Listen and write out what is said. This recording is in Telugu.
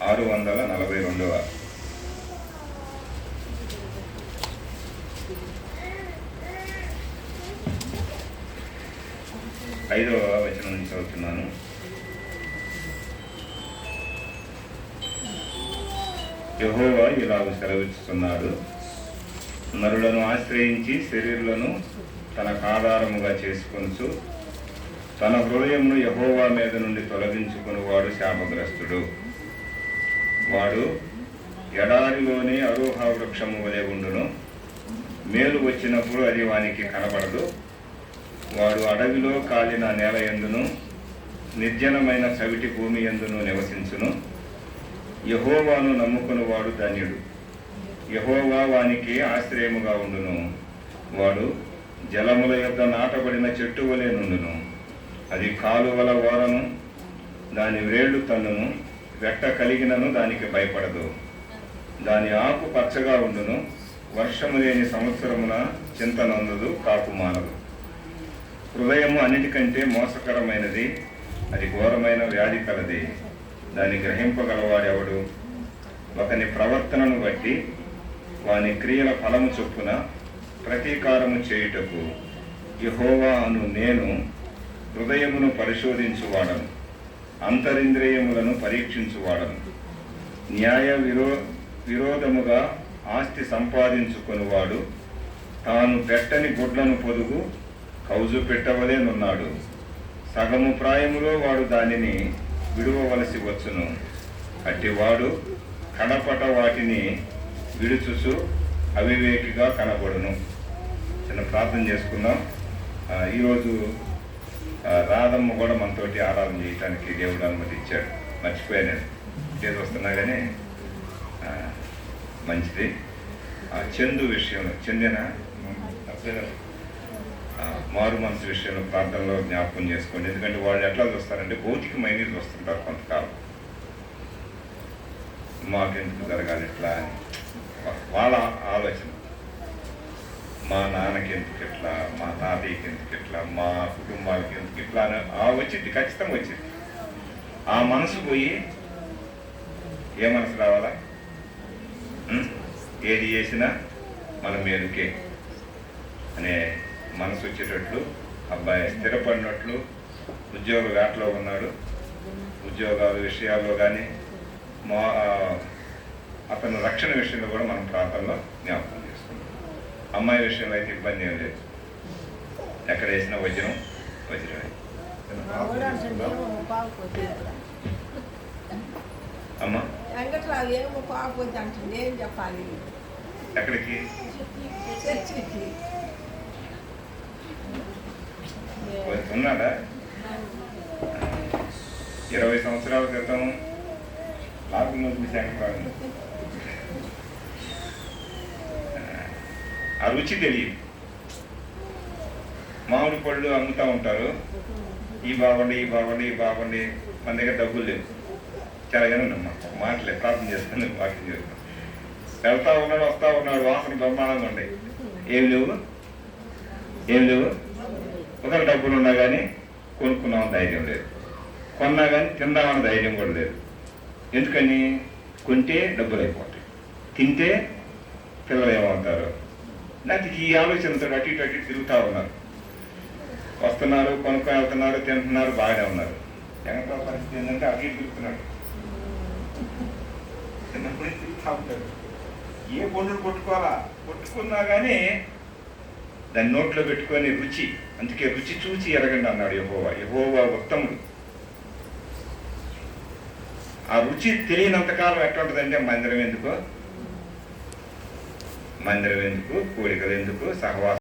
642వ. ఐదవ వచనం నుంచి చదువుతున్నాను. యెహోవా ఇలాగ సెలవిస్తున్నాడు, నరులను ఆశ్రయించి శరీరులను తనకు ఆధారముగా చేసుకొనుచు తన హృదయమును యెహోవా మీద నుండి తొలగించుకుని వాడు శాపగ్రస్తుడు. వాడు ఎడారిలోనే అరోహ వృక్షము వలె ఉండును. మేలు వచ్చినప్పుడు అది వానికి కనబడదు. వాడు అడవిలో కాలిన నేల యందును నిర్జనమైన చవిటి భూమి యందును నివసించును. యెహోవాను నమ్ముకుని వాడు ధన్యుడు. యెహోవా వానికి ఆశ్రయముగా ఉండును. వాడు జలముల యొద్ద నాటబడిన చెట్టు వలె నుండును. అది కాలువల ఓరను దాని వేళ్లు తన్నును. వెట్ట కలిగినను దానికి భయపడదు. దాని ఆకు పచ్చగా ఉండును. వర్షము లేని సంవత్సరమున చింత నందదు, కాపు మానదు. హృదయము అన్నిటికంటే మోసకరమైనది, అది ఘోరమైన వ్యాధి కలది. దాన్ని గ్రహింపగలవాడెవడు? ఒకని ప్రవర్తనను బట్టి వాని క్రియల ఫలము చొప్పున ప్రతీకారము చేయుటకు యెహోవా అను నేను హృదయమును పరిశోధించువాడను, అంతరింద్రియములను పరీక్షించువాడను. న్యాయ విరోధముగా ఆస్తి సంపాదించుకొనివాడు తాను పెట్టని గుడ్లను పొదుగు కౌజు పెట్టవలేనున్నాడు. సగము ప్రాయములో వాడు దానిని విడువవలసి వచ్చును. అట్టివాడు కడపట వాటిని విడుచుచు అవివేకిగా కనబడును. చిన్న ప్రార్థన చేసుకుందాం. ఈరోజు రాధమ్మ కూడా మనతోటి ఆరాధన చేయడానికి దేవుడు అనుమతి ఇచ్చాడు. మర్చిపోయాను నేను, ఏది వస్తున్నా కానీ మంచిది. చందు విషయంలో చెందిన మారు మనసు విషయంలో ప్రార్థనలో జ్ఞాపకం చేసుకోండి. ఎందుకంటే వాళ్ళు ఎట్లా చూస్తారంటే భౌతికమైన చూస్తుంటారు కొంతకాలం. మాకెందుకు జరగాలి ఇట్లా అని వాళ్ళ ఆలోచన. మా నాన్నకి ఎందుకు ఇట్లా, మా తాతయ్యకి ఎందుకు ఇట్లా, మా కుటుంబాలకి ఎందుకు ఇట్లా అని వచ్చింది, ఖచ్చితంగా వచ్చింది. ఆ మనసు పోయి ఏ మనసు రావాలా? ఏది చేసినా మన మేలుకే అనే మనసు వచ్చేటట్లు, అబ్బాయి స్థిరపడినట్లు, ఉద్యోగ వేటలో ఉన్నాడు, ఉద్యోగాల విషయాల్లో కానీ అతను రక్షణ విషయంలో కూడా మనం ప్రాంతంలో జ్ఞాపకం చేసుకుంటాం. అమ్మాయి విషయంలో అయితే ఇబ్బంది ఏం లేదు. ఎక్కడ వేసినా వజ్రమే. అమ్మా ఎక్కడికి? ఉన్నాడా? 20 సంవత్సరాల క్రితం నాకు ముందు శంకరాలు ఆ రుచి తెలియదు. మామిడి పళ్ళు అమ్ముతూ ఉంటారు. ఈ బాగుండి మన దగ్గర డబ్బులు లేవు. చాలా ఏమన్నా మాటలే ప్రార్థన చేస్తాను, వాకింగ్ చేస్తాను. వెళ్తా ఉన్నాడు, వస్తూ ఉన్నాడు, వాసన బ్రహ్మాండంగా ఉండే. ఏం లేవు. ఒకరి డబ్బులు ఉన్నా కానీ కొనుక్కున్నామని ధైర్యం లేదు, కొన్నా కానీ తిందామని ధైర్యం కూడా లేదు. ఎందుకని? కొంటే డబ్బులు అయిపోతాయి, తింటే పిల్లలు ఏమవుతారు. నాకు ఈ ఆలోచనతో అటు ఇటు తిరుగుతూ ఉన్నారు. వస్తున్నారు, కొనుక్కొని వెళ్తున్నారు, తింటున్నారు, బాగానే ఉన్నారు. జగన్ పరిస్థితి ఏంటంటే అటు ఇటు తిరుగుతున్నాడు. చిన్నప్పుడు తిరుగుతూ ఉంటాడు. ఏ పండుగ కొట్టుకున్నా కానీ దాన్ని నోట్లో పెట్టుకొని రుచి, అందుకే రుచి చూచి ఎరగండి అన్నాడు యెహోవా ఉత్తముడు. ఆ రుచి తెలియనంతకాలం ఎట్లా ఉంటుందంటే మందిరం ఎందుకు, కోరికలు ఎందుకు, సహవాసం